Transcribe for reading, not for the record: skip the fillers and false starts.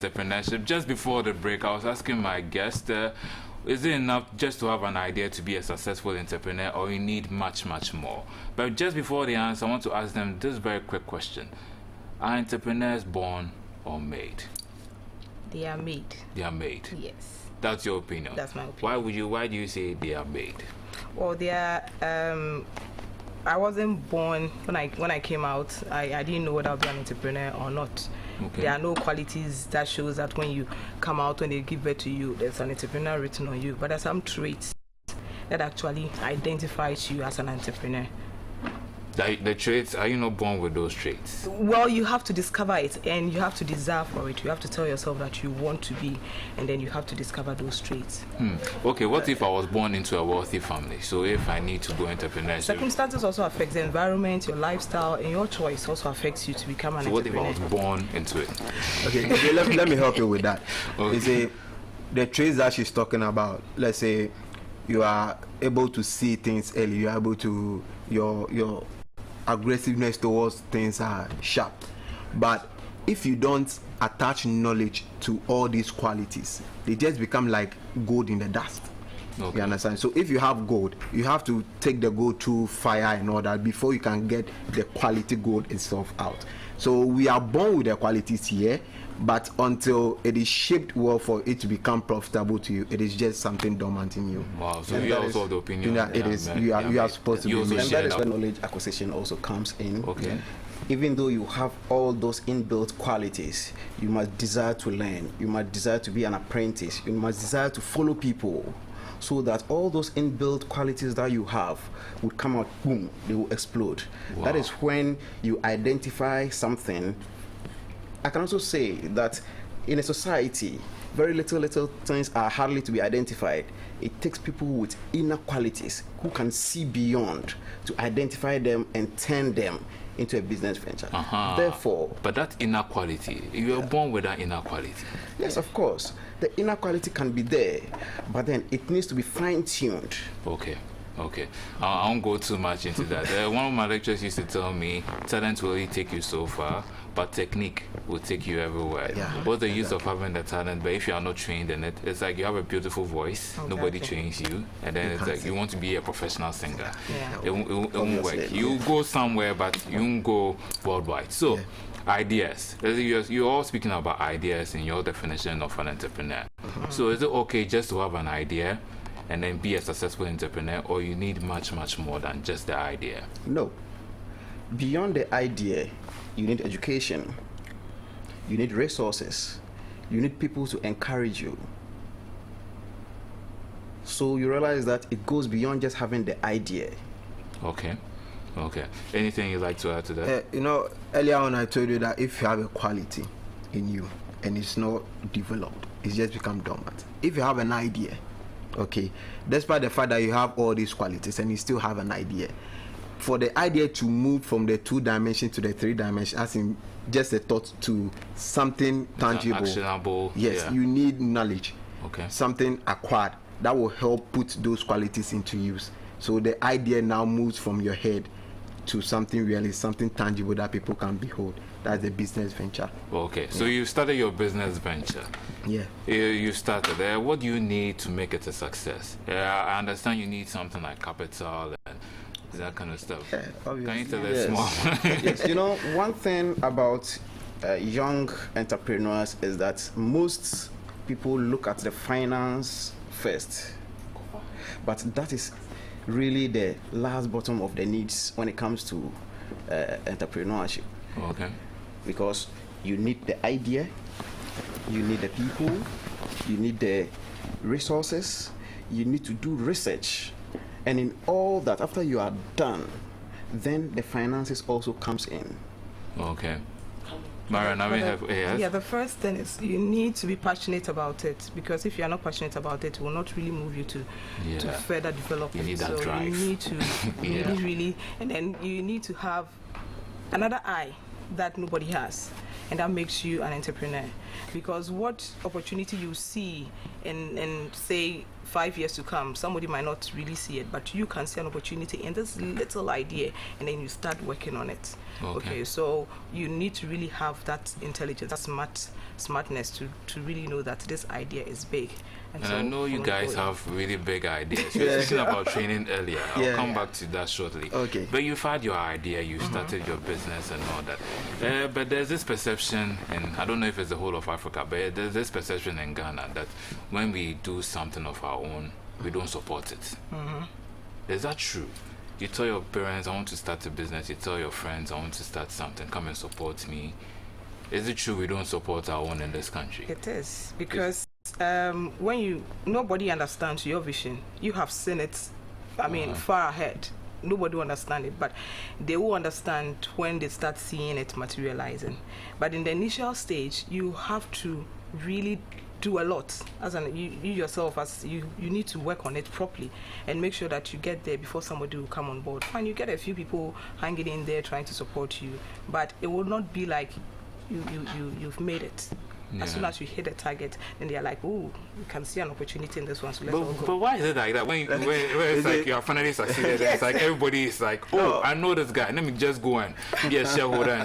entrepreneurship. Just before the break, I was asking my guest, is it enough just to have an idea to be a successful entrepreneur, or you need much, much more? But just before the answer, I want to ask them this very quick question. Are entrepreneurs born or made? They are made. They are made? Yes. That's your opinion? That's my opinion. Why do you say they are made? Well, they are... I wasn't born when I came out. I didn't know whether I'd be an entrepreneur or not. Okay. There are no qualities that shows that when you come out, when they give birth to you, there's an entrepreneur written on you. But there's some traits that actually identifies you as an entrepreneur. The traits, are you not born with those traits? Well, you have to discover it, and you have to desire for it. You have to tell yourself that you want to be, and then you have to discover those traits. Okay, what if I was born into a wealthy family? So if I need to go entrepreneurship... Circumstances also affect the environment, your lifestyle, and your choice also affects you to become an entrepreneur. What if I was born into it? Okay, let me help you with that. Okay. You see, the traits that she's talking about, let's say you are able to see things early, you are able to... your aggressiveness towards things are sharp, but if you don't attach knowledge to all these qualities, they just become like gold in the dust. Okay. You understand? So if you have gold, you have to take the gold through fire and all that before you can get the quality gold itself out. So we are born with the qualities here, but until it is shaped well for it to become profitable to you, it is just something dormant in you. Wow, so you are also of the opinion that it is. You are supposed to be. And that is where knowledge acquisition also comes in. Okay. Even though you have all those inbuilt qualities, you must desire to learn. You must desire to be an apprentice. You must desire to follow people, so that all those inbuilt qualities that you have would come out, boom, they will explode. Wow. That is when you identify something. I can also say that in a society, very little things are hardly to be identified. It takes people with inner qualities who can see beyond to identify them and turn them into a business venture. Therefore... But that inner quality, you are born with that inner quality. Yes, of course. The inner quality can be there, but then it needs to be fine-tuned. Okay. I won't go too much into that. One of my lecturers used to tell me, talent will only take you so far, but technique will take you everywhere. Yeah. What's the use of having the talent, but if you are not trained in it, it's like you have a beautiful voice, nobody trains you, and then it's like you want to be a professional singer. Yeah. It won't work. You go somewhere, but you won't go worldwide. So, ideas. You're all speaking about ideas in your definition of an entrepreneur. So is it okay just to have an idea and then be a successful entrepreneur, or you need much, much more than just the idea? No. Beyond the idea, you need education, you need resources, you need people to encourage you. So you realize that it goes beyond just having the idea. Okay. Anything you'd like to add to that? Earlier on I told you that if you have a quality in you and it's not developed, it's just become dormant. If you have an idea, okay, despite the fact that you have all these qualities and you still have an idea, for the idea to move from the 2 dimension to the 3 dimension, as in just a thought to something tangible, actionable. Yes, you need knowledge. Okay. Something acquired that will help put those qualities into use. So the idea now moves from your head to something really, something tangible that people can behold. That's a business venture. Okay, so you started your business venture. Yeah. You started there. What do you need to make it a success? I understand you need something like capital and that kind of stuff. Yeah, obviously. Can you tell us more? Yes, one thing about young entrepreneurs is that most people look at the finance first, but that is really the last bottom of the needs when it comes to entrepreneurship. Okay. Because you need the idea, you need the people, you need the resources, you need to do research, and in all that, after you are done, then the finances also comes in. Okay. Marian, Yeah, the first thing is you need to be passionate about it, because if you are not passionate about it, it will not really move you to further develop you it. Need that so drive. you need to really, and then you need to have another eye that nobody has, and that makes you an entrepreneur. Because what opportunity you see in say 5 years to come, somebody might not really see it, but you can see an opportunity in this little idea, and then you start working on it. Okay, so you need to really have that intelligence, that smartness to really know that this idea is big. And so I know you guys have really big ideas. You were speaking about training earlier. I'll come back to that shortly. Okay. But you've had your idea, you started your business and all that. But there's this perception, and I don't know if it's the whole of Africa, but there's this perception in Ghana that when we do something of our own, we don't support it. Is that true? You tell your parents, I want to start a business. You tell your friends, I want to start something. Come and support me. Is it true we don't support our own in this country? It is, because when nobody understands your vision. You have seen it, far ahead. Nobody will understand it, but they will understand when they start seeing it materializing. But in the initial stage, you have to really do a lot. You yourself, as you need to work on it properly and make sure that you get there before somebody will come on board. Fine, you get a few people hanging in there trying to support you, but it will not be like you've made it. As soon as you hit a target, then they're like, "Oh, you can see an opportunity in this one, so let's all go." But why is it like that? When it's like you have finally succeeded, it's like everybody is like, "Oh, I know this guy. Let me just go and be a shareholder."